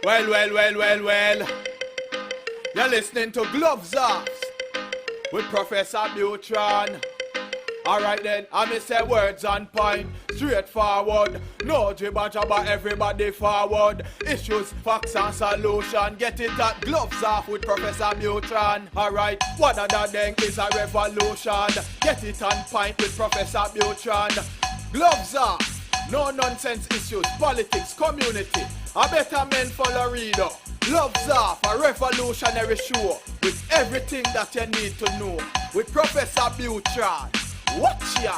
Well. You're listening to Gloves Off with Professor Buitrón. Alright then, I may say words on point, straightforward. No jibber jabber, everybody forward. Issues, facts and solution. Get it at Gloves Off with Professor Buitrón. Alright, what other thing is a revolution? Get it on point with Professor Buitrón. Gloves Off, no nonsense issues, politics, community. A better men follow reader. Gloves Off, a revolutionary show with everything that you need to know. With Professor Buitrón. Watch ya!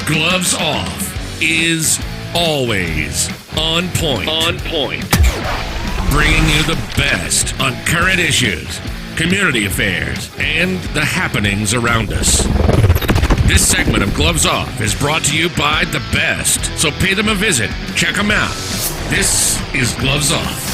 Gloves Off is always on point. Bringing you the best on current issues, community affairs, and the happenings around us. This segment of Gloves Off is brought to you by the best, so pay them a visit. Check them out. This is Gloves Off.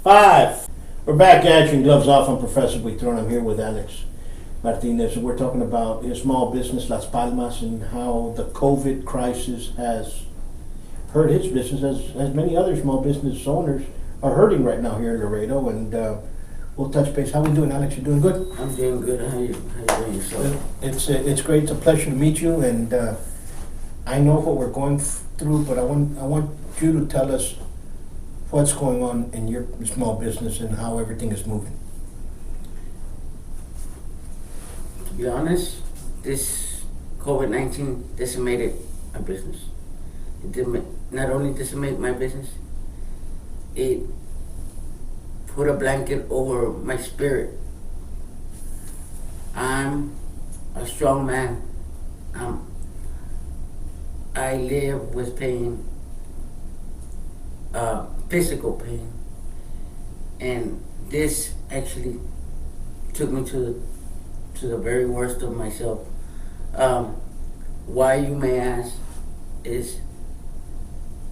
Five. We're back at you. Gloves Off. I'm Professor Buitrón. I'm here with Alex Martinez, and we're talking about his small business, Las Palmas, and how the COVID crisis has hurt his business, as many other small business owners are hurting right now here in Laredo. And we'll touch base. How we doing, Alex? You doing good? I'm doing good. How you doing yourself? It's great. It's a pleasure to meet you, and I know what we're going through, but I want you to tell us what's going on in your small business and how everything is moving. To be honest, this COVID-19 decimated my business. It did not only decimate my business, it put a blanket over my spirit. I'm a strong man. I live with pain. Physical pain, and this actually took me to the very worst of myself. Why, you may ask, is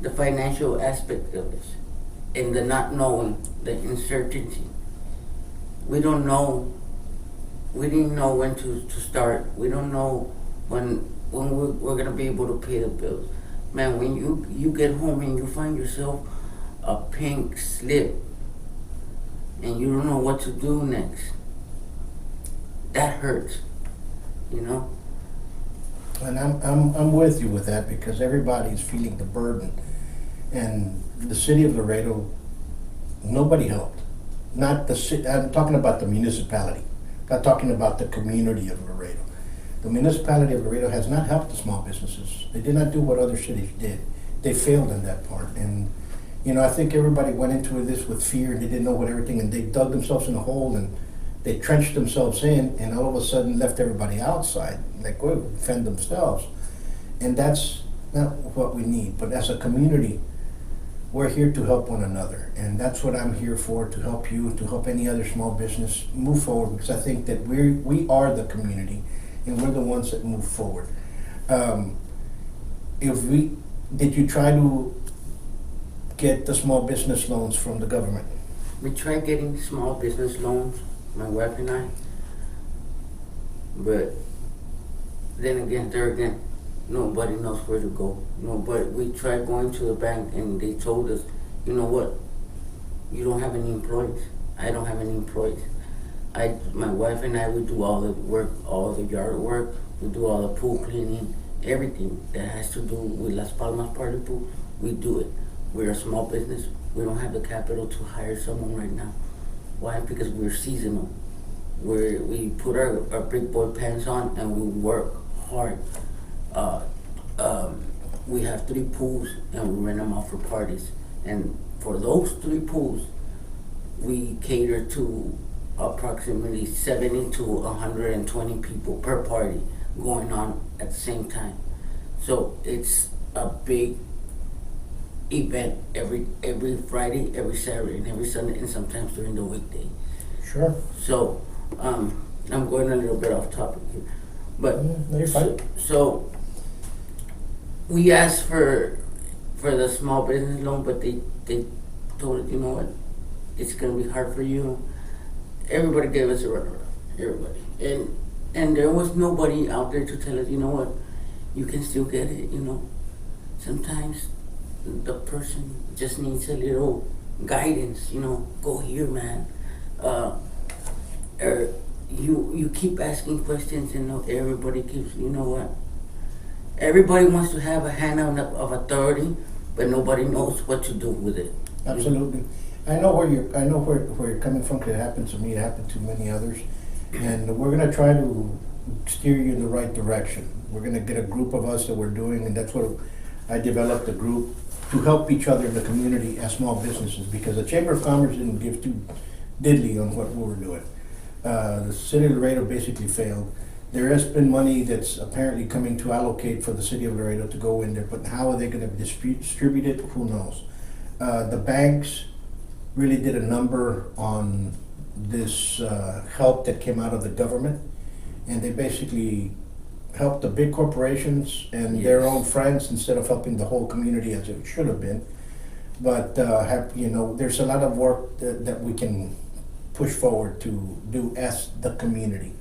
the financial aspect of this and the not knowing, the uncertainty. We don't know. We didn't know when to start. We don't know when we're gonna be able to pay the bills. Man, when you get home and you find yourself a pink slip and you don't know what to do next, that hurts, you know? And I'm with you with that, because everybody's feeling the burden. And the city of Laredo, nobody helped. Not the city. I'm talking about the municipality. I'm not talking about the community of Laredo. The municipality of Laredo has not helped the small businesses. They did not do what other cities did. They failed in that part. And you know, I think everybody went into this with fear, and they didn't know what everything, and they dug themselves in a hole, and they trenched themselves in, and all of a sudden left everybody outside, like, go defend themselves. And that's not what we need. But as a community, we're here to help one another, and that's what I'm here for, to help you, to help any other small business move forward, because I think that we are the community, and we're the ones that move forward. Did you try to get the small business loans from the government? We tried getting small business loans, my wife and I, but then again, nobody knows where to go. Nobody. We tried going to the bank and they told us, you know what, you don't have any employees. I don't have any employees. My wife and I, we do all the work, all the yard work, we do all the pool cleaning, everything that has to do with Las Palmas Party Pool, we do it. We're a small business. We don't have the capital to hire someone right now. Why? Because we're seasonal. We put our big boy pants on and we work hard. We have 3 pools and we rent them out for parties. And for those 3 pools, we cater to approximately 70 to 120 people per party going on at the same time. So it's a big event every Friday, every Saturday, and every Sunday, and sometimes during the weekday. Sure. So I'm going a little bit off topic here, but No, you're fine. so we asked for the small business loan, but they told us, you know what, it's gonna be hard for you. Everybody gave us a runaround, everybody, and there was nobody out there to tell us, you know what, you can still get it. You know, sometimes the person just needs a little guidance. You know, go here, man. Or you keep asking questions, and everybody keeps. You know what? Everybody wants to have a hand of authority, but nobody knows what to do with it. Absolutely. I know where you're coming from, because it happened to me, it happened to many others. And we're gonna try to steer you in the right direction. We're gonna get a group of us that we're doing, and that's what I developed a group to help each other in the community as small businesses, because the Chamber of Commerce didn't give two diddly on what we were doing. The city of Laredo basically failed. There has been money that's apparently coming to allocate for the city of Laredo to go in there, but how are they gonna distribute it? Who knows? The banks really did a number on this help that came out of the government, and they basically helped the big corporations and their own friends instead of helping the whole community as it should have been. But there's a lot of work that we can push forward to do as the community.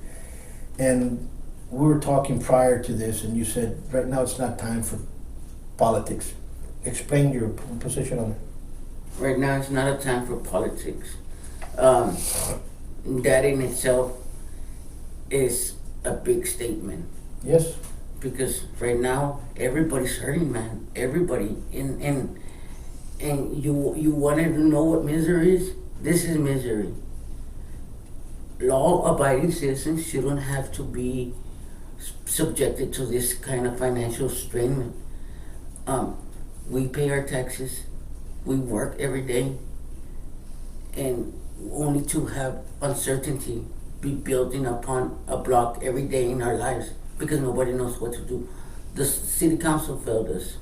And we were talking prior to this, and you said right now it's not time for politics. Explain your position on it. Right now, it's not a time for politics. That in itself is a big statement. Yes. Because right now, everybody's hurting, man. Everybody. And you wanted to know what misery is? This is misery. Law-abiding citizens shouldn't have to be subjected to this kind of financial strain. We pay our taxes. We work every day, and only to have uncertainty be building upon a block every day in our lives because nobody knows what to do. The city council failed us,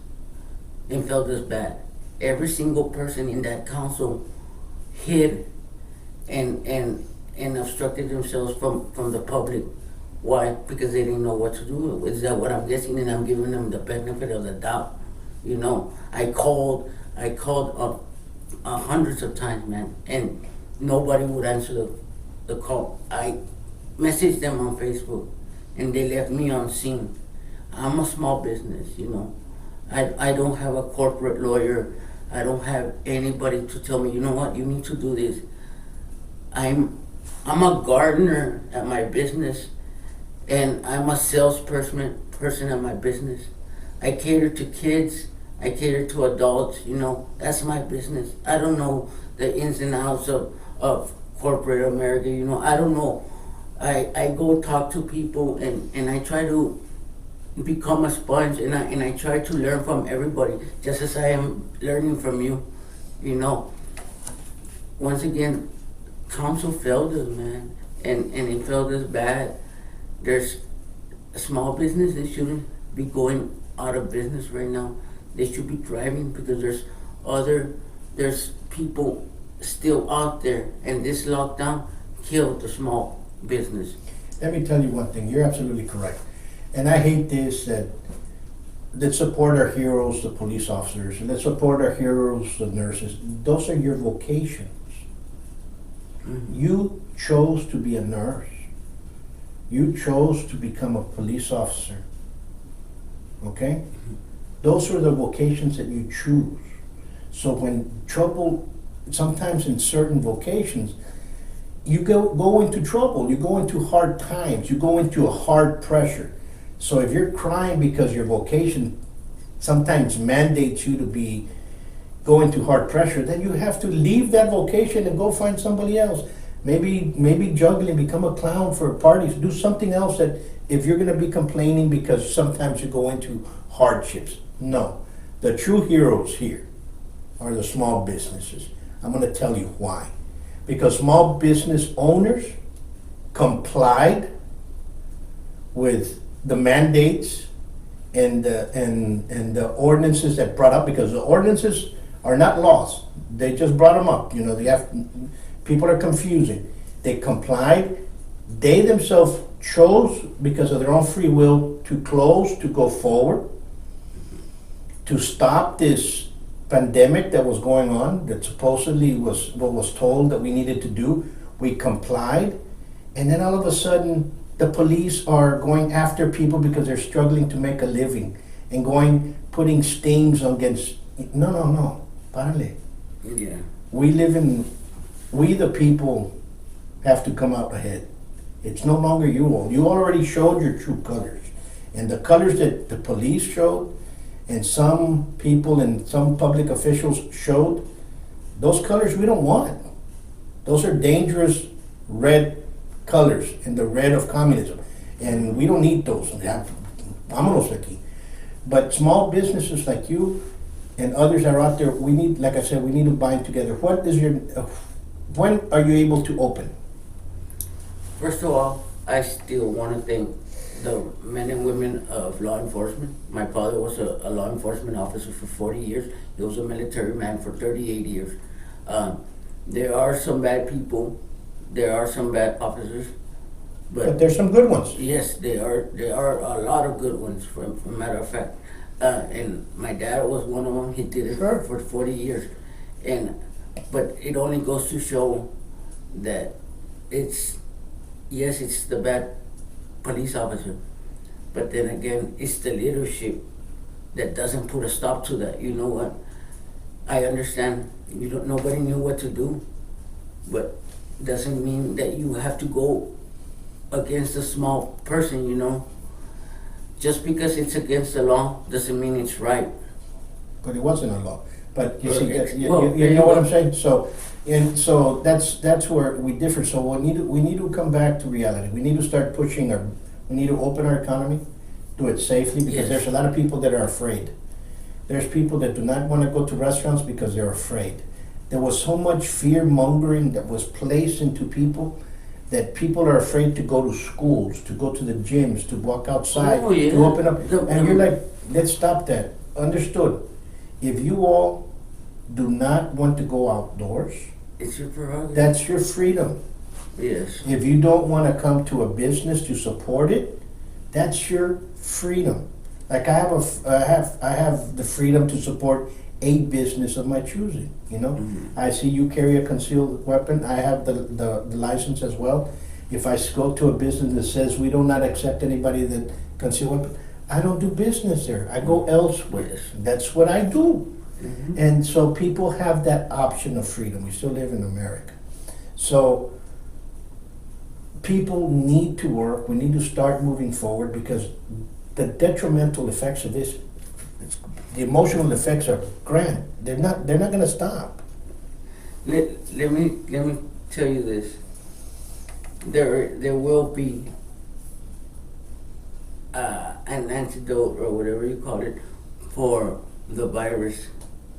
and failed us bad. Every single person in that council hid and obstructed themselves from the public. Why? Because they didn't know what to do. Is that what I'm guessing? And I'm giving them the benefit of the doubt. You know, I called up hundreds of times, man, and nobody would answer the call. I messaged them on Facebook, and they left me on scene. I'm a small business, you know. I don't have a corporate lawyer. I don't have anybody to tell me, you know what, you need to do this. I'm a gardener at my business, and I'm a salesperson at my business. I cater to kids. I cater to adults, you know, that's my business. I don't know the ins and outs of corporate America, you know, I don't know. I go talk to people and I try to become a sponge, and I try to learn from everybody, just as I am learning from you, you know. Once again, council failed us, man, and it failed us bad. There's a small business that shouldn't be going out of business right now. They should be thriving because there's people still out there, and this lockdown killed the small business. Let me tell you one thing, you're absolutely correct. And I hate this, that let's support our heroes, the police officers. Let's support our heroes, the nurses. Those are your vocations. You chose to be a nurse. You chose to become a police officer. Okay? Those are the vocations that you choose. So when trouble, sometimes in certain vocations, you go into trouble, you go into hard times, you go into a hard pressure. So if you're crying because your vocation sometimes mandates you to go into hard pressure, then you have to leave that vocation and go find somebody else. Maybe juggling, become a clown for parties, do something else that if you're gonna be complaining because sometimes you go into hardships. No, the true heroes here are the small businesses. I'm gonna tell you why. Because small business owners complied with the mandates and the ordinances that brought up, because the ordinances are not laws. They just brought them up. You know, people are confusing. They complied. They themselves chose, because of their own free will, to close, to go forward, to stop this pandemic that was going on, that supposedly was what was told that we needed to do. We complied, and then all of a sudden the police are going after people because they're struggling to make a living and putting stings against. No, parale. Yeah. We the people have to come out ahead. It's no longer you all. You already showed your true colors, and the colors that the police showed and some people and some public officials showed, those colors we don't want. Those are dangerous red colors, and the red of communism. And we don't need those. Vámonos aquí. But small businesses like you and others that are out there, we need, like I said, we need to bind together. When are you able to open? First of all, I still want to thank the men and women of law enforcement. My father was a law enforcement officer for 40 years. He was a military man for 38 years. There are some bad people. There are some bad officers. But there's some good ones. Yes, there are a lot of good ones, for a matter of fact. And my dad was one of them. He did it for 40 years. But it only goes to show that it's the bad police officer, but then again, it's the leadership that doesn't put a stop to that. You know what? I understand. Nobody knew what to do, but doesn't mean that you have to go against a small person. You know, just because it's against the law doesn't mean it's right. But it wasn't a law. But you see, you know what I'm saying. So that's where we differ. So we need to come back to reality. We need to start pushing we need to open our economy, do it safely, because there's a lot of people that are afraid. There's people that do not want to go to restaurants because they're afraid. There was so much fear mongering that was placed into people that people are afraid to go to schools, to go to the gyms, to walk outside, to open up. And you're like, let's stop that. Understood. If you all do not want to go outdoors, it's your prerogative. That's your freedom. Yes. If you don't want to come to a business to support it, that's your freedom. Like I have the freedom to support a business of my choosing. You know, I see you carry a concealed weapon. I have the license as well. If I go to a business that says we do not accept anybody that conceal weapon, I don't do business there. I go elsewhere. Yes. That's what I do. And so people have that option of freedom. We still live in America. So people need to work. We need to start moving forward, because the detrimental effects of this, the emotional effects are grand. They're not going to stop. Let me tell you this. There will be an antidote, or whatever you call it, for the virus.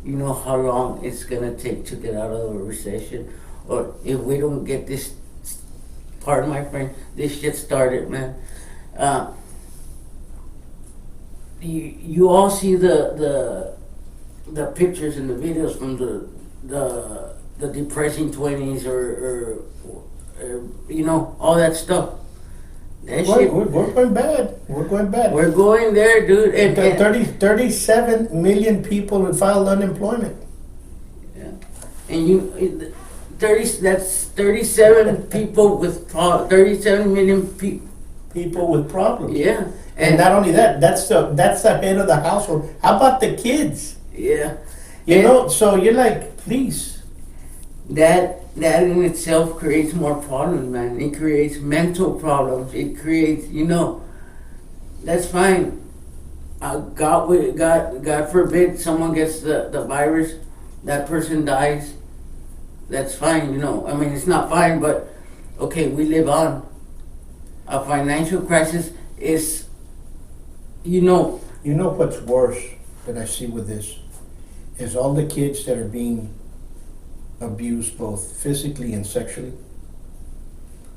You know how long it's gonna take to get out of a recession, or if we don't get this, pardon my friend, this shit started, man. You all see the pictures and the videos from the depressing 20s or you know, all that stuff. That shit, We're going bad. We're going bad. we're going there, dude. And, 37 million people have filed unemployment. and you, 30. That's 37 people with 37 million people. People with problems. Yeah, And not only that, that's the head of the household. How about the kids? yeah. You And know, so you're like, please. that in itself creates more problems, man. It creates mental problems. It creates, that's fine. God forbid someone gets the virus, that person dies. That's fine, I mean, it's not fine, but okay, we live on. A financial crisis is, You know what's worse that I see with this is all the kids that are being abused both physically and sexually.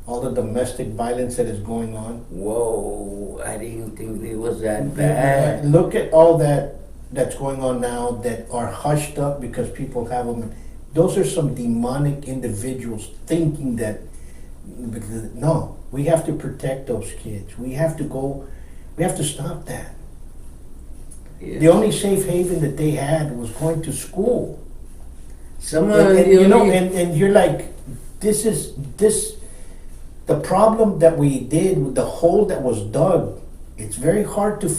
All the domestic violence that is going on. whoa, I didn't think it was that bad. Look at all that's going on now that are hushed up because people have them. Those are some demonic individuals thinking that, no, we have to protect those kids. We have to stop that. Yeah. The only safe haven that they had was going to school. And You're like, the problem that we did with the hole that was dug. It's very hard to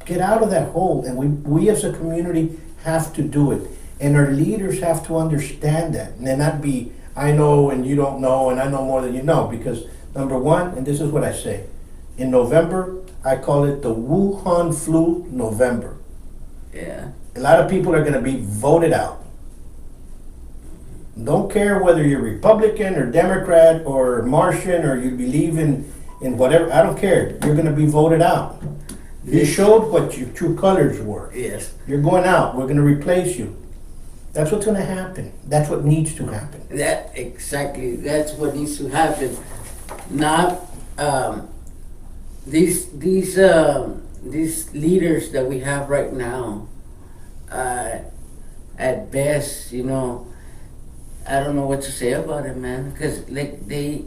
get out of that hole, and we as a community have to do it, and our leaders have to understand that, and then not be, I know and you don't know, and I know more than you know. Because number one, and this is what I say, in November I call it the Wuhan flu November. yeah. A lot of people are going to be voted out. Don't care whether you're Republican or Democrat or Martian or you believe in whatever. I don't care. You're going to be voted out. You showed what your true colors were. Yes. You're going out. We're going to replace you. That's what's going to happen. That's what needs to happen. That's what needs to happen. Not these leaders that we have right now. At best, I don't know what to say about it, man. Because nobody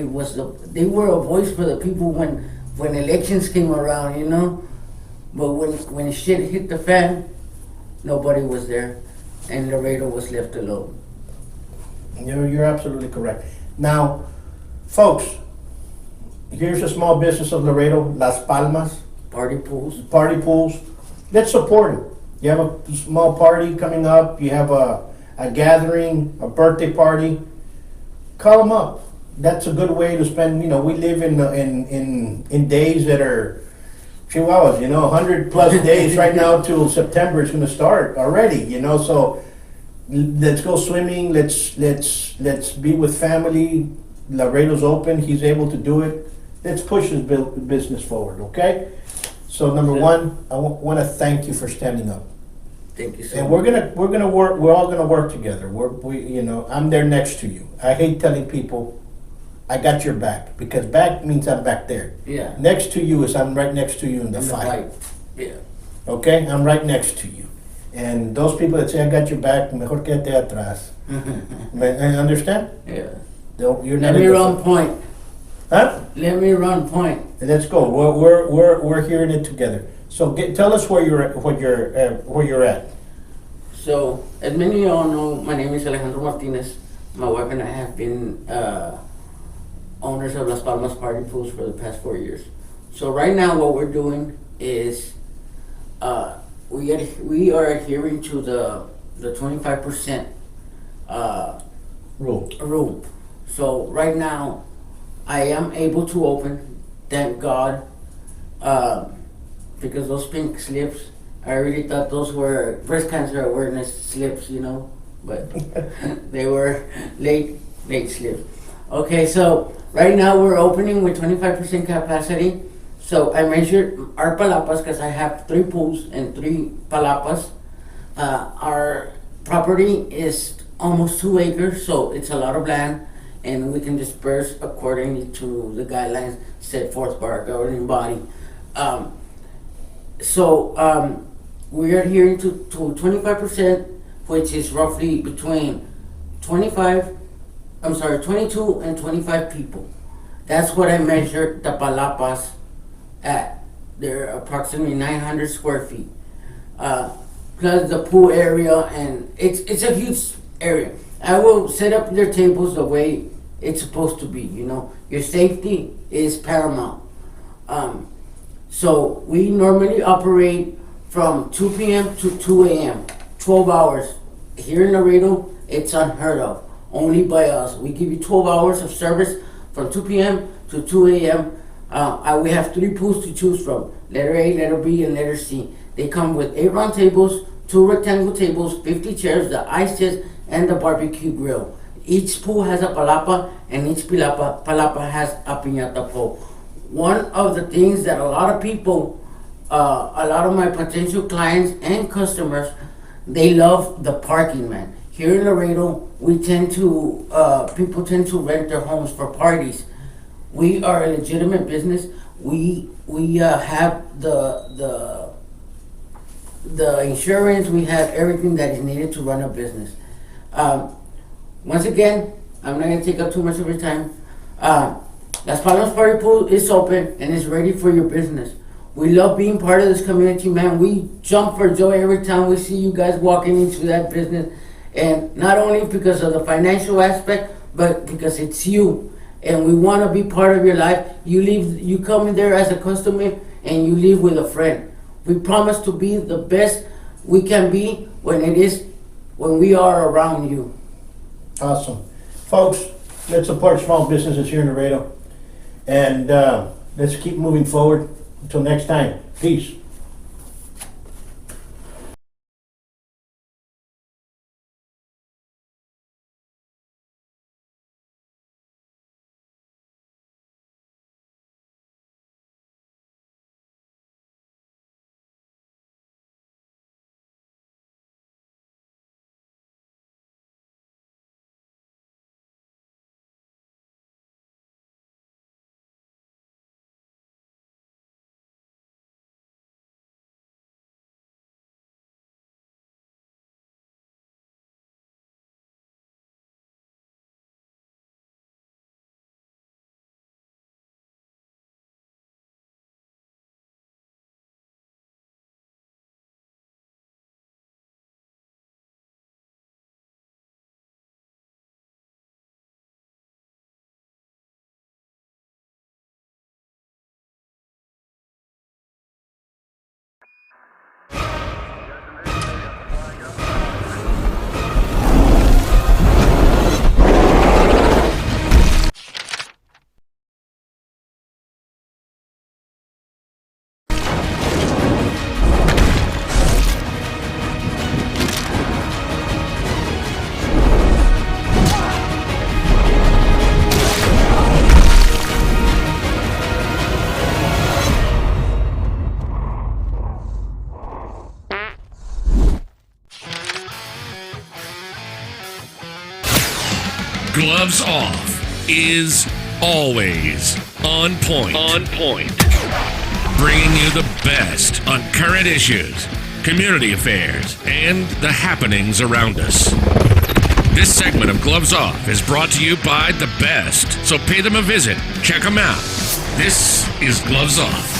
was they were a voice for the people when elections came around, But when shit hit the fan, nobody was there, and Laredo was left alone. You're absolutely correct. Now, folks, here's a small business of Laredo, Las Palmas. Party pools. Party pools. Let's support it. You have a small party coming up. You have a gathering, a birthday party. Call them up. That's a good way to spend. We live in days that are chihuahuas. 100 plus days right now till September is going to start already. So let's go swimming. Let's be with family. Laredo's open. He's able to do it. Let's push his business forward. Okay. So number one, I want to thank you for standing up. Thank you so And much. we're gonna work. We're all gonna work together. I'm there next to you. I hate telling people, I got your back, because back means I'm back there. Yeah. Next to you is I'm right next to you in the In the fight. Yeah. Okay, I'm right next to you. And those people that say I got your back, mejor quédate atrás. I understand? Yeah. You're Let not me in the run fight. point. Huh? Let me run point. Let's go. We're hearing it together. So tell us where you're at. So, as many of y'all know, my name is Alejandro Martinez. My wife and I have been owners of Las Palmas Party Pools for the past 4 years. So right now what we're doing is we are adhering to the 25% rule. So right now I am able to open, thank God, because those pink slips, I really thought those were breast cancer awareness slips, but they were late slips. Okay, so right now we're opening with 25% capacity. So I measured our palapas because I have 3 pools and 3 palapas. Our property is almost 2 acres, so it's a lot of land, and we can disperse accordingly to the guidelines set forth by our governing body. We're adhering to 25%, which is roughly between 22 and 25 people. That's what I measured the palapas at. They're approximately 900 square feet. Plus the pool area, and it's a huge area. I will set up their tables the way it's supposed to be. You know, your safety is paramount. So we normally operate from 2 p.m. to 2 a.m. 12 hours. Here in Laredo, it's unheard of. Only by us. We give you 12 hours of service from 2 p.m. to 2 a.m. We have 3 pools to choose from: letter A, letter B, and letter C. They come with 8 round tables, 2 rectangle tables, 50 chairs, the ice chest, and the barbecue grill. Each pool has a palapa, and each palapa has a piñata pole. One of the things that a lot of people, a lot of my potential clients and customers, they love the parking, man. Here in Laredo, people tend to rent their homes for parties. We are a legitimate business. We have the insurance. We have everything that is needed to run a business. Once again, I'm not gonna take up too much of your time. Las Palmas Party Pool is open and is ready for your business. We love being part of this community, man. We jump for joy every time we see you guys walking into that business. And not only because of the financial aspect, but because it's you. And we want to be part of your life. You come in there as a customer and you leave with a friend. We promise to be the best we can be when we are around you. Awesome. Folks, let's support small businesses here in Laredo. And let's keep moving forward. Until next time, peace. Gloves Off is always on point. Bringing you the best on current issues, community affairs, and the happenings around us. This segment of Gloves Off is brought to you by the best, so pay them a visit. Check them out. This is Gloves Off.